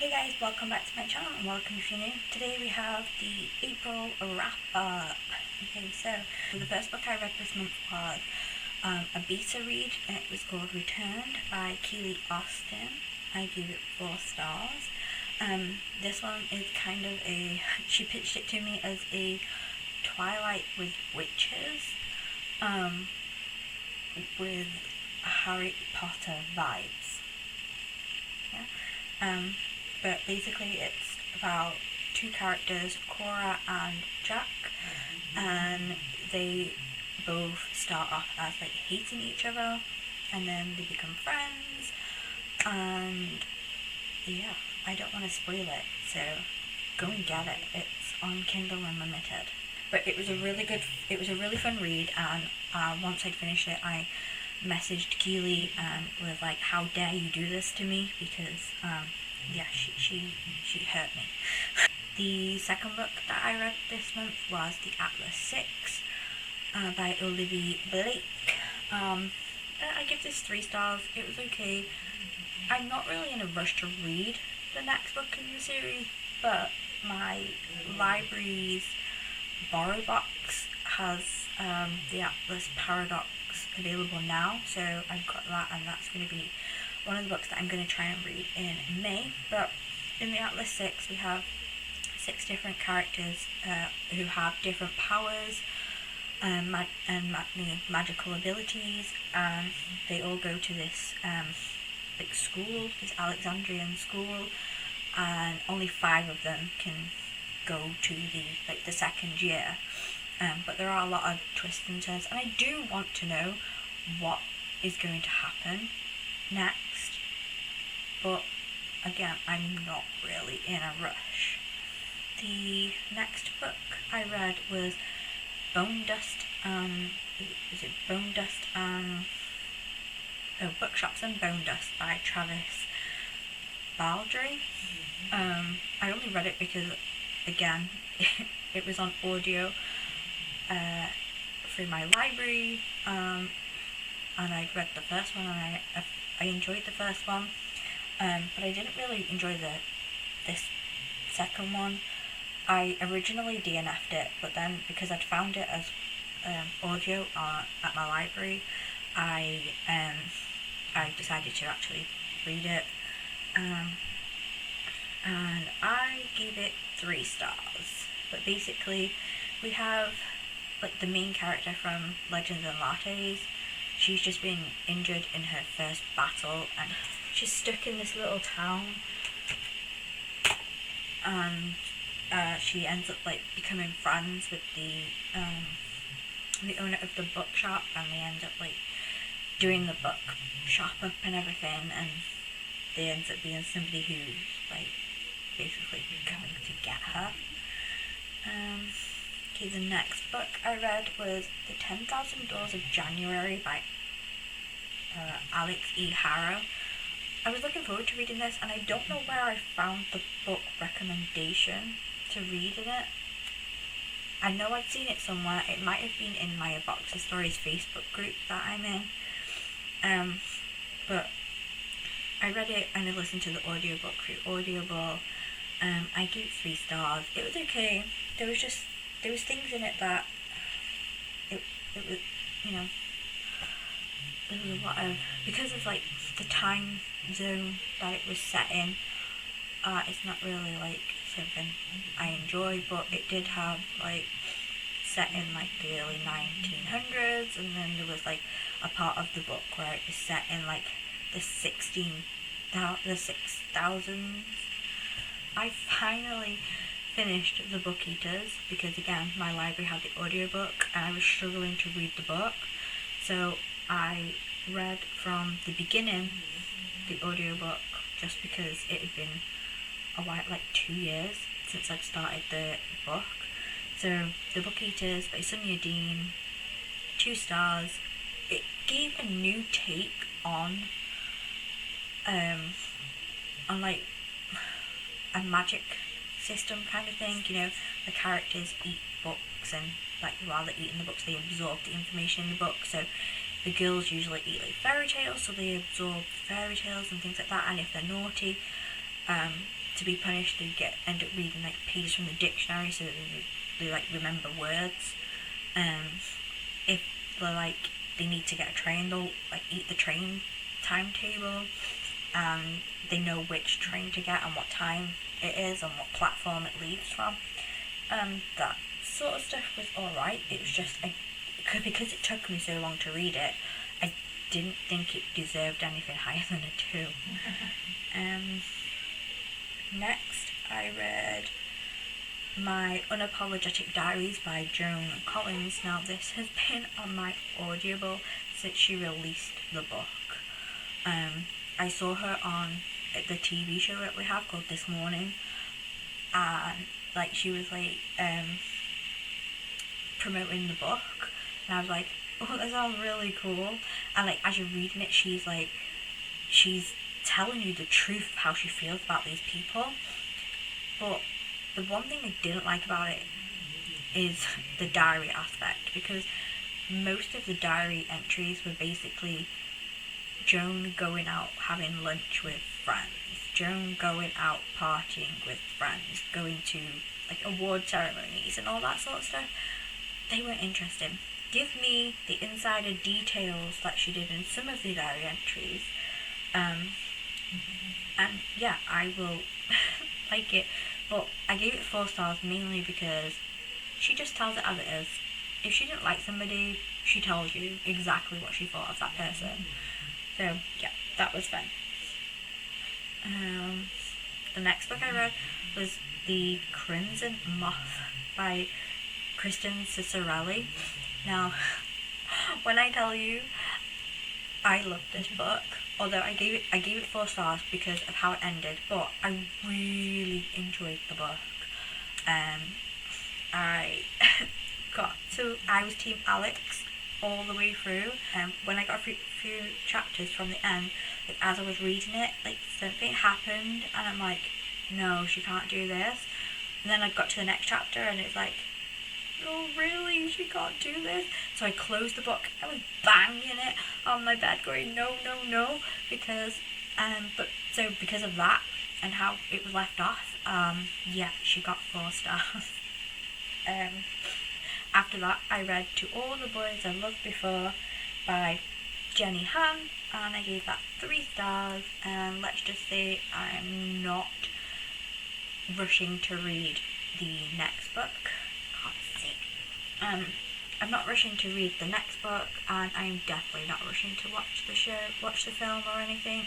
Hey guys, welcome back to my channel and welcome if you're new. Today we have the April wrap up. Okay, so the first book I read this month was a beta read, and it was called Returned by Keeley. I gave it 4 stars. This one is kind of she pitched it to me as a Twilight with witches, with Harry Potter vibes. Yeah. But basically it's about 2 characters, Cora and Jack, and they both start off as like hating each other, and then they become friends, and yeah, I don't want to spoil it, so go and get it. It's on Kindle Unlimited. But it was a really fun read, and once I'd finished it, I messaged Keeley and was like, how dare you do this to me, because yeah, she hurt me. The second book that I read this month was The Atlas 6 by Olivie. I give this 3 stars. It was okay. I'm not really in a rush to read the next book in the series, but my library's borrow box has the Atlas Paradox available now, so I've got that, and that's going to be one of the books that I'm going to try and read in May. But in the Atlas 6 we have 6 different characters who have different powers and magical abilities, and they all go to this like school, this Alexandrian school, and only 5 of them can go to the second year. But there are a lot of twists and turns, and I do want to know what is going to happen next, but again, I'm not really in a rush. The next book I read was Bonedust, is it Bonedust and Bookshops and Bonedust by Travers, Baldree. I only read it because, again, it was on audio through my library, and I'd read the first one, and I enjoyed the first one, but I didn't really enjoy this second one. I originally DNF'd it, but then because I'd found it as audio at my library, I decided to actually read it, and I gave it 3 stars. But basically, we have like the main character from Legends and Lattes. She's just been injured in her first battle, and she's stuck in this little town, and she ends up like becoming friends with the owner of the bookshop, and they end up like doing the book shop up and everything, and they ends up being somebody who's like basically coming to get her. Okay, the next book I read was The 10,000 Doors of January by Alix Harrow. I was looking forward to reading this, and I don't know where I found the book recommendation to read in it. I know I'd seen it somewhere. It might have been in my A Box of Stories Facebook group that I'm in. But I read it and I listened to the audiobook through Audible. I gave it 3 stars. It was okay. There was things in it that it was, you know, there was a lot of, because of like the time zone that it was set in, it's not really like something I enjoy, but it did have like set in like the early 1900s, and then there was like a part of the book where it was set in like the 6000s. I finally finished The Book Eaters because, again, my library had the audiobook and I was struggling to read the book, so I read from the beginning the audiobook just because it had been a while, like 2 years since I'd started the book. So The Book Eaters by Sunyi, 2 stars. It gave a new take on like a magic system kind of thing. You know, the characters eat books, and like while they're eating the books they absorb the information in the book. So the girls usually eat like fairy tales, so they absorb fairy tales and things like that, and if they're naughty, to be punished, they end up reading like pages from the dictionary so that they like remember words. If they're like they need to get a train, they'll like eat the train timetable, and they know which train to get and what time it is and what platform it leaves from. That sort of stuff was alright. It was just because it took me so long to read it, I didn't think it deserved anything higher than a 2. Next, I read my Unapologetic Diaries by Joan Collins. Now, this has been on my Audible since she released the book. I saw her on the TV show that we have called This Morning, and like she was like promoting the book, and I was like, oh, that sounds really cool. And like as you're reading it, she's telling you the truth of how she feels about these people. But the one thing I didn't like about it is the diary aspect, because most of the diary entries were basically Joan going out having lunch with friends, Joan going out partying with friends, going to like award ceremonies and all that sort of stuff. They weren't interesting. Give me the insider details that she did in some of the diary entries, and yeah, I will like it. But I gave it 4 stars mainly because she just tells it as it is. If she didn't like somebody, she tells you exactly what she thought of that person. So yeah, that was fun. The next book I read was The Crimson Moth by Kristen Ciccarelli. Now, when I tell you I loved this book, although I gave it 4 stars because of how it ended, but I really enjoyed the book. I was team Alix all the way through. When I got a few chapters from the end, like as I was reading it, like something happened, and I'm like, no, she can't do this. And then I got to the next chapter, and it's like, oh really, she can't do this. So I closed the book. I was banging it on my bed, going no, because because of that and how it was left off, yeah, she got 4 stars. After that, I read To All the Boys I Loved Before by Jenny Han, and I gave that 3 stars. And let's just say I'm not rushing to read the next book. I'm not rushing to read the next book, and I'm definitely not rushing to watch the film or anything.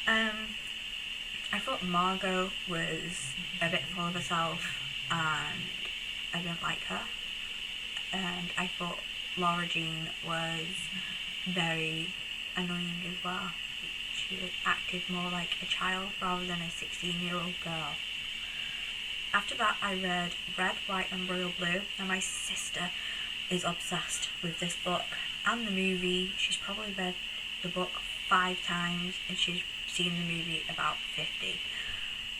I thought Margot was a bit full of herself, and I didn't like her. And I thought Laura Jean was very annoying as well. She acted more like a child rather than a 16-year-old girl. After that, I read Red, White and Royal Blue. Now my sister is obsessed with this book and the movie. She's probably read the book 5 times and she's seen the movie about 50.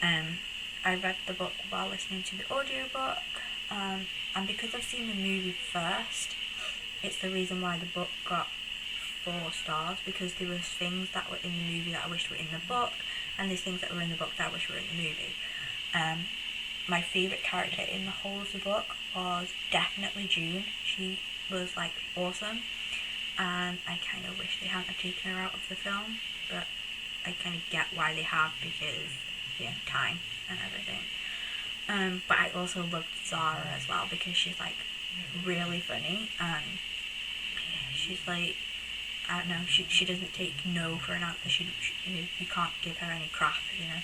I read the book while listening to the audiobook, and because I've seen the movie first, it's the reason why the book got 4 stars, because there were things that were in the movie that I wished were in the book, and there's things that were in the book that I wish were in the movie. My favourite character in the whole of the book was definitely June. She was like awesome, and I kind of wish they hadn't taken her out of the film, but I kind of get why they have, because yeah, time and everything. But I also loved Zara as well, because she's like really funny, and she's like, I don't know, she doesn't take no for an answer. You can't give her any crap, you know.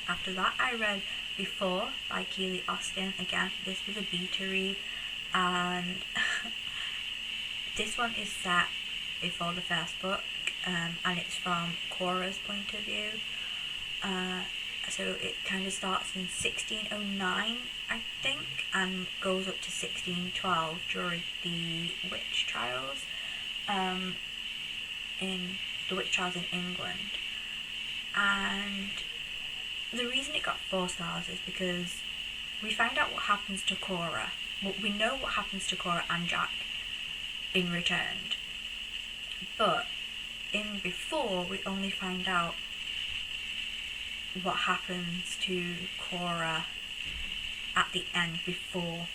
After that, I read Before by Keeley Austin. Again, this was a beta read, and this one is set before the first book, and it's from Cora's point of view. So it kind of starts in 1609, I think, and goes up to 1612 during the witch trials, in England. And the reason it got 4 stars is because we find out what happens to Cora. Well, we know what happens to Cora and Jack in Returned, but in before, we only find out what happens to Cora at the end before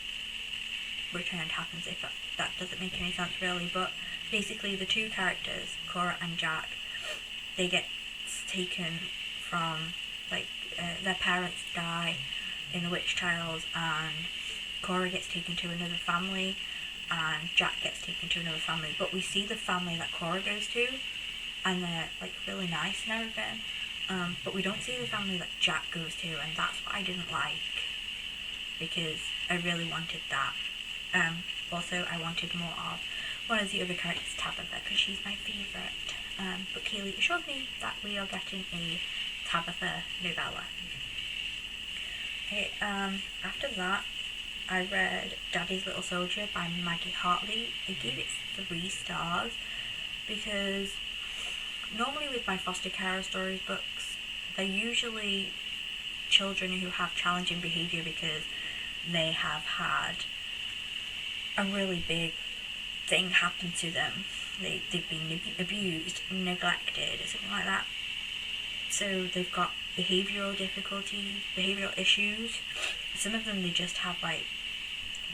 Returned happens, if that doesn't make any sense really. But basically the two characters, Cora and Jack, they get taken from, like, their parents die in the witch trials, and Cora gets taken to another family and Jack gets taken to another family. But we see the family that Cora goes to, and they're like really nice and everything, but we don't see the family that Jack goes to, and that's what I didn't like, because I really wanted that. Also, I wanted more of one of the other characters, Tabitha, because she's my favourite. But Keeley assured me that we are getting a Tabitha novella. Okay, after that, I read Daddy's Little Soldier by Maggie Hartley. I gave it 3 stars, because normally with my foster care stories books, they're usually children who have challenging behaviour because they have had a really big thing happen to them. They've been abused, neglected, something like that. So they've got behavioural difficulties, behavioural issues. Some of them they just have, like,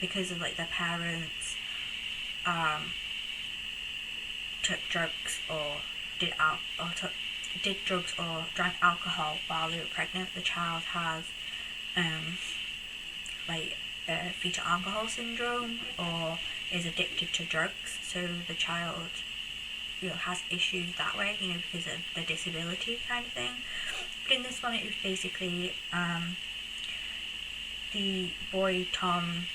because of like their parents took drugs or did drugs or drank alcohol while they were pregnant. The child has fetal alcohol syndrome, or is addicted to drugs, so the child, has issues that way, because of the disability kind of thing. But in this one, it was basically the boy Tom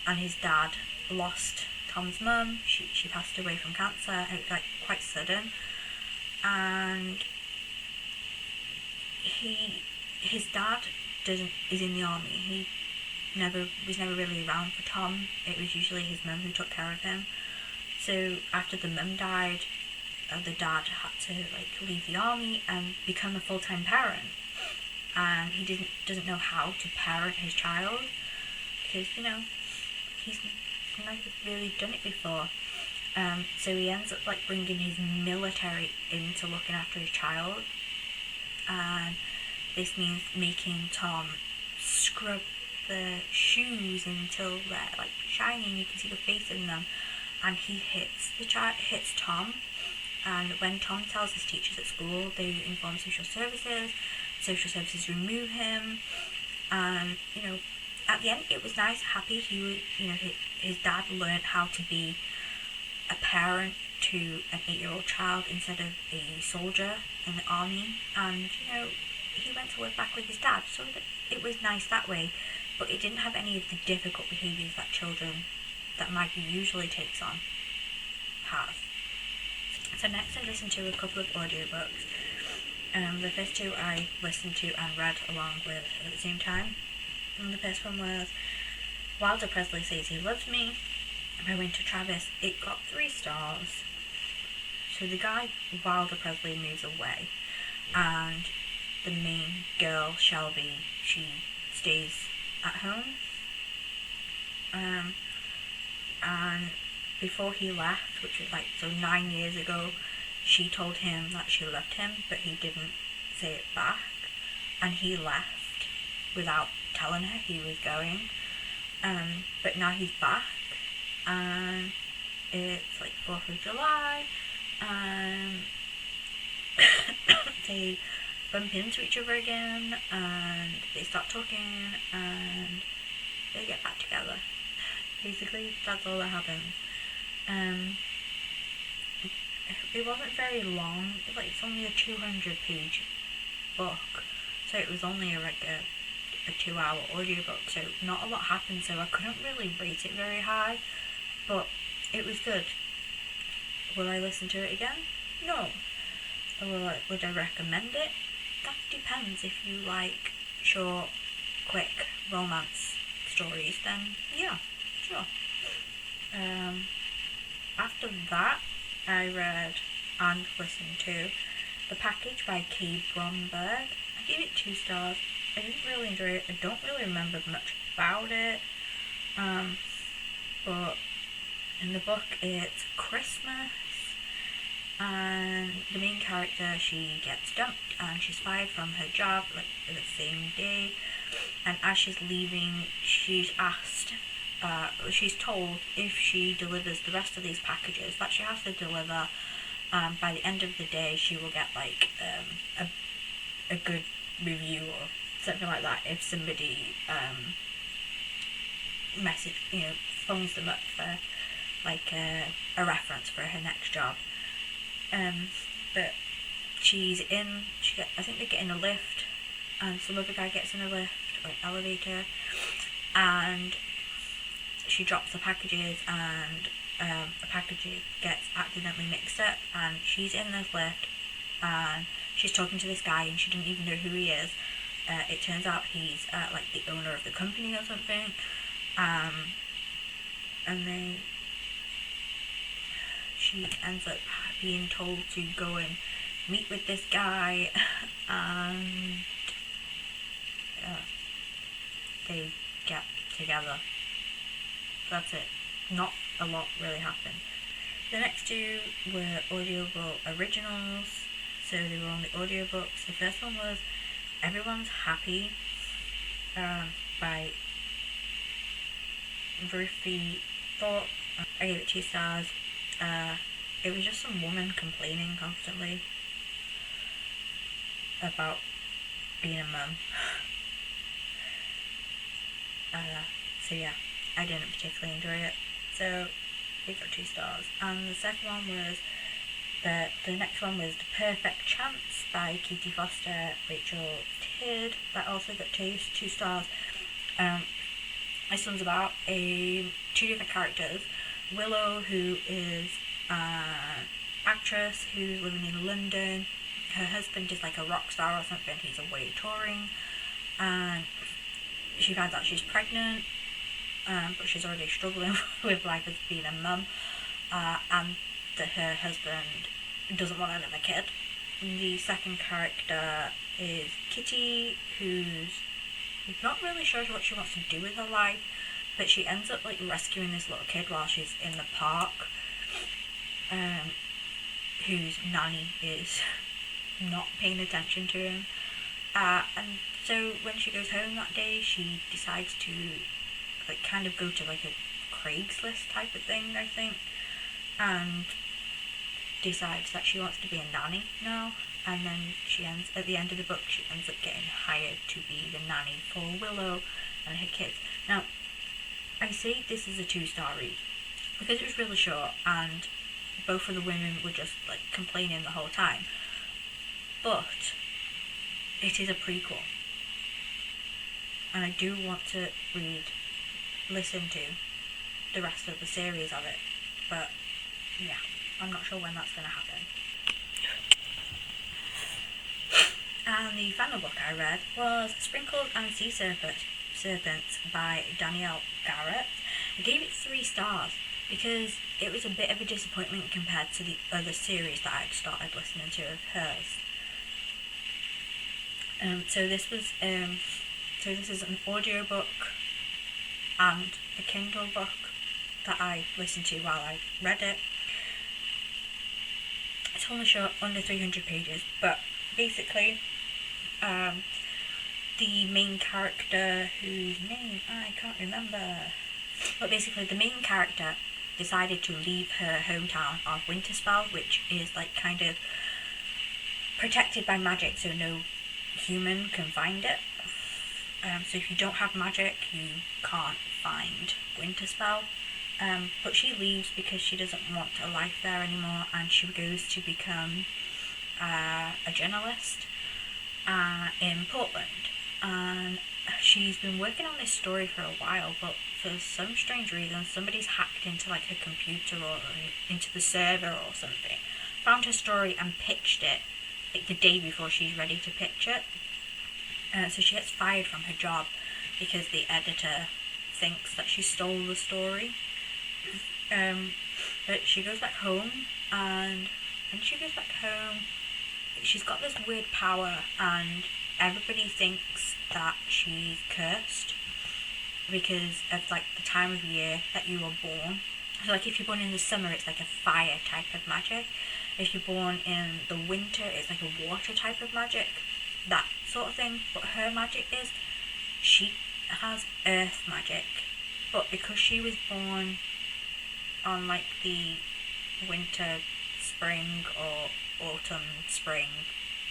and his dad lost Tom's mum. She passed away from cancer. It was like quite sudden, and his dad is in the army. He was never really around for Tom. It was usually his mum who took care of him. So after the mum died, the dad had to leave the army and become a full-time parent, and he doesn't know how to parent his child, because he's never really done it before. So he ends up bringing his military into looking after his child, and this means making Tom scrub the shoes until they're shiny, you can see the face in them, and he hits Tom. And when Tom tells his teachers at school, they inform social services. Social services remove him, and at the end it was nice, happy. He was, his dad learned how to be a parent to an 8-year-old child instead of a soldier in the army, and he went to live back with his dad, so it was nice that way. But it didn't have any of the difficult behaviours that children that Maggie usually takes on have. So next I listened to a couple of audiobooks. The first 2 I listened to and read along with at the same time. And the first one was Wilder Presley Says He Loves Me by Winter Travers. It got 3 stars. So the guy, Wilder Presley, moves away, and the main girl, Shelby, she stays at home. And before he left, which was 9 years ago, she told him that she loved him, but he didn't say it back, and he left without telling her he was going. But now he's back, and it's 4th of July, and they bump into each other again, and they start talking, and they get back together. Basically, that's all that happens. It wasn't very long. It's only a 200-page book, so it was only a 2-hour audiobook, so not a lot happened, so I couldn't really rate it very high, but it was good. Will I listen to it again? No. Would I recommend it? That depends. If you like short, quick romance stories, then yeah, sure. After that, I read and listened to The Package by K Bromberg. I gave it 2 stars. I didn't really enjoy it. I don't really remember much about it. But in the book, it's Christmas, and the main character, she gets dumped and she's fired from her job like the same day, and as she's leaving she's asked, she's told if she delivers the rest of these packages that she has to deliver, by the end of the day she will get like a good review or something like that if somebody phones them up for like a reference for her next job. But I think they get in a lift, and some other guy gets in a lift or an elevator, and she drops the packages, and a package gets accidentally mixed up, and she's in this lift, and she's talking to this guy, and she didn't even know who he is. It turns out he's like the owner of the company or something, and then she ends up being told to go and meet with this guy, and they get together. That's it. Not a lot really happened. The next two were audiobook originals, so they were on the audiobooks. The first one was Everyone's Happy by Rufi, Thorpe. I gave it 2 stars. It was just some woman complaining constantly about being a mum. So yeah, I didn't particularly enjoy it. So we got 2 stars. And the second one was the next one was The Perfect Chance by Katie Forster, Rachel Tidd. That also got 2 stars. This one's about 2 different characters. Willow, who is an actress who's living in London. Her husband is like a rock star or something. He's away touring, and she finds out she's pregnant, but she's already struggling with life as being a mum, and that her husband doesn't want another kid. The second character is Kitty, who's not really sure what she wants to do with her life, but she ends up like rescuing this little kid while she's in the park, whose nanny is not paying attention to him, and so when she goes home that day, she decides to like kind of go to like a Craigslist type of thing, I think, and decides that she wants to be a nanny now. And then at the end of the book, she ends up getting hired to be the nanny for Willow and her kids. Now, I say this is a 2-star read because it was really short and both of the women were just like complaining the whole time. But it is a prequel, and I do want to listen to the rest of the series of it. But yeah, I'm not sure when that's going to happen. And the final book I read was Sprinkles and Sea Serpents by Danielle, Garrett. I gave it 3 stars because it was a bit of a disappointment compared to the other series that I'd started listening to of hers. So this is an audiobook and a Kindle book that I listened to while I read it. It's only short, under 300 pages, but basically the main character, whose name I can't remember, but basically the main character decided to leave her hometown of Winterspell, which is like kind of protected by magic, so no human can find it. So if you don't have magic, you can't find Winterspell. But she leaves because she doesn't want a life there anymore, and she goes to become a journalist in Portland. And she's been working on this story for a while, but for some strange reason somebody's hacked into like her computer or into the server or something, found her story and pitched it like the day before she's ready to pitch it. So she gets fired from her job because the editor thinks that she stole the story. But she goes back home, and when she goes back home, she's got this weird power, and everybody thinks that she's cursed because of like the time of year that you were born. So like if you're born in the summer, it's like a fire type of magic, If you're born in the winter, it's like a water type of magic, that sort of thing. But her magic is, she has earth magic, but because she was born on like the winter, spring, or autumn, spring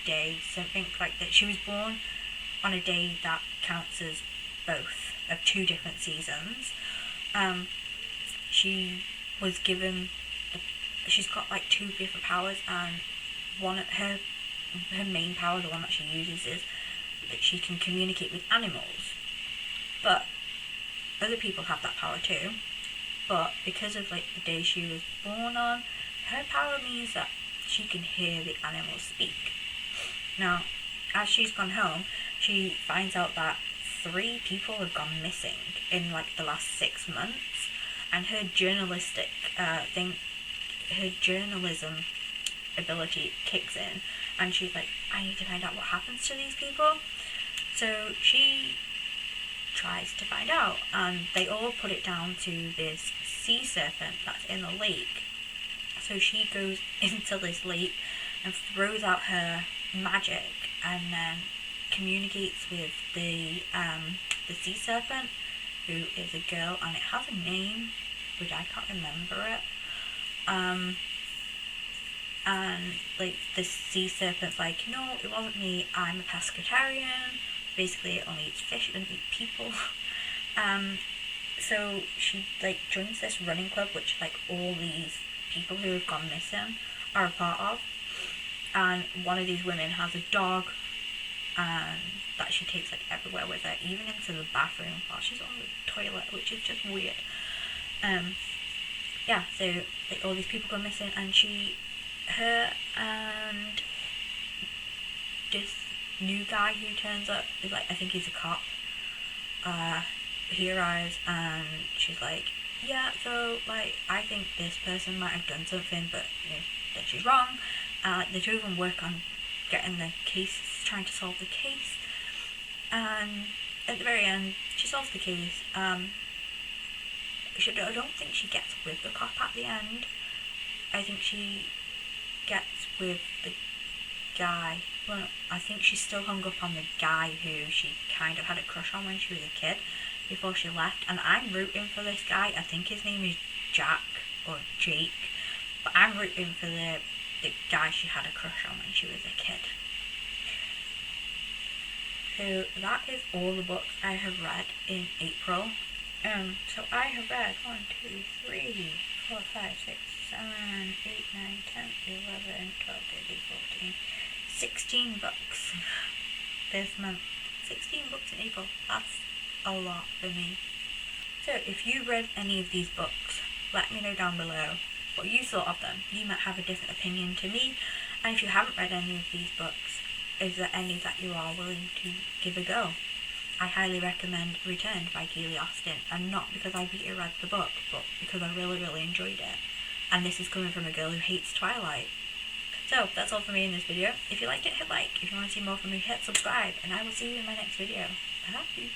day, something like that, she was born on a day that counts as both of 2 different seasons. She was given she's got like 2 different powers, and one of her main power, the one that she uses, is that she can communicate with animals. But other people have that power too. But because of like the day she was born on, her power means that she can hear the animals speak. Now, as she's gone home, she finds out that 3 people have gone missing in like the last 6 months, and her journalistic her journalism ability kicks in, and she's like, I need to find out what happens to these people. So she tries to find out, and they all put it down to this sea serpent that's in the lake. So she goes into this lake and throws out her magic, and then communicates with the sea serpent, who is a girl, and it has a name, which I can't remember it. And like the sea serpent's like, no, it wasn't me, I'm a pescatarian. Basically, it only eats fish, it doesn't eat people. So she like joins this running club, which like all these people who have gone missing are a part of. And one of these women has a dog, and that she takes like everywhere with her, even into the bathroom while she's on the toilet, which is just weird. Yeah, so like all these people go missing, and her and this new guy who turns up is like, I think he's a cop. He arrives, and she's like, yeah, so like I think this person might have done something, but that she's wrong. The 2 of them work on getting the case, trying to solve the case, and at the very end she solves the case. I don't think she gets with the cop at the end. I think she gets with the guy. Well, I think she's still hung up on the guy who she kind of had a crush on when she was a kid before she left. And I'm rooting for this guy. I think his name is Jack or Jake. But I'm rooting for the guy she had a crush on when she was a kid. So that is all the books I have read in April. So I have read 1, 2, 3, 4, 5, 6, 7, 8, 9, 10, 11, 12, 13, 14, 16 books this month. 16 books in April. That's a lot for me. So if you read any of these books, let me know down below what you thought of them. You might have a different opinion to me. And if you haven't read any of these books, is there any that you are willing to give a go? I highly recommend Returned by Keeley, and not because I beat read the book, but because I really, really enjoyed it. And this is coming from a girl who hates Twilight. So, that's all for me in this video. If you liked it, hit like. If you want to see more from me, hit subscribe. And I will see you in my next video. Bye.